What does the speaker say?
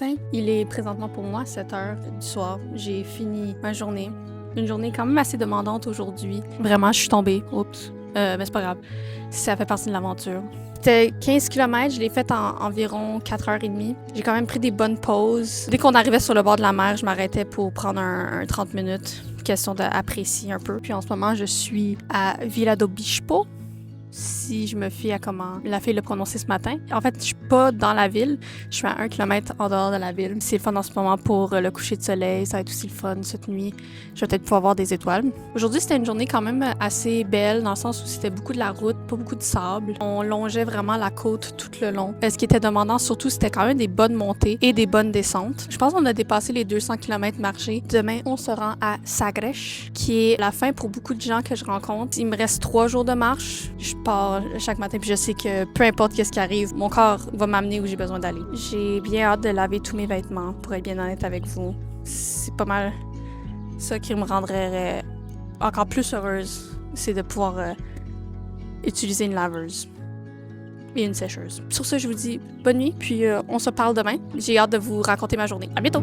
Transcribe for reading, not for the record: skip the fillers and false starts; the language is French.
matin. Il est présentement pour moi 7 heures du soir. J'ai fini ma journée. Une journée quand même assez demandante aujourd'hui. Vraiment, je suis tombée. Oups. Mais c'est pas grave. Ça fait partie de l'aventure. C'était 15 km, je l'ai fait en environ 4h30. J'ai quand même pris des bonnes pauses. Dès qu'on arrivait sur le bord de la mer, je m'arrêtais pour prendre un 30 minutes. Question d'apprécier un peu. Puis en ce moment, je suis à Vila do Bispo, si je me fie à comment la fille l'a prononcé ce matin. En fait, je suis pas dans la ville, je suis à 1 kilomètre en dehors de la ville. C'est le fun en ce moment pour le coucher de soleil, ça va être aussi le fun cette nuit. Je vais peut-être pouvoir voir des étoiles. Aujourd'hui, c'était une journée quand même assez belle, dans le sens où c'était beaucoup de la route, pas beaucoup de sable. On longeait vraiment la côte tout le long. Ce qui était demandant surtout, c'était quand même des bonnes montées et des bonnes descentes. Je pense qu'on a dépassé les 200 km marchés. Demain, on se rend à Sagres, qui est la fin pour beaucoup de gens que je rencontre. Il me reste 3 jours de marche. Je pars chaque matin, puis je sais que peu importe ce qui arrive, mon corps va m'amener où j'ai besoin d'aller. J'ai bien hâte de laver tous mes vêtements, pour être bien honnête avec vous. C'est pas mal ça qui me rendrait encore plus heureuse, c'est de pouvoir utiliser une laveuse et une sécheuse. Sur ce, je vous dis bonne nuit, puis on se parle demain. J'ai hâte de vous raconter ma journée. À bientôt!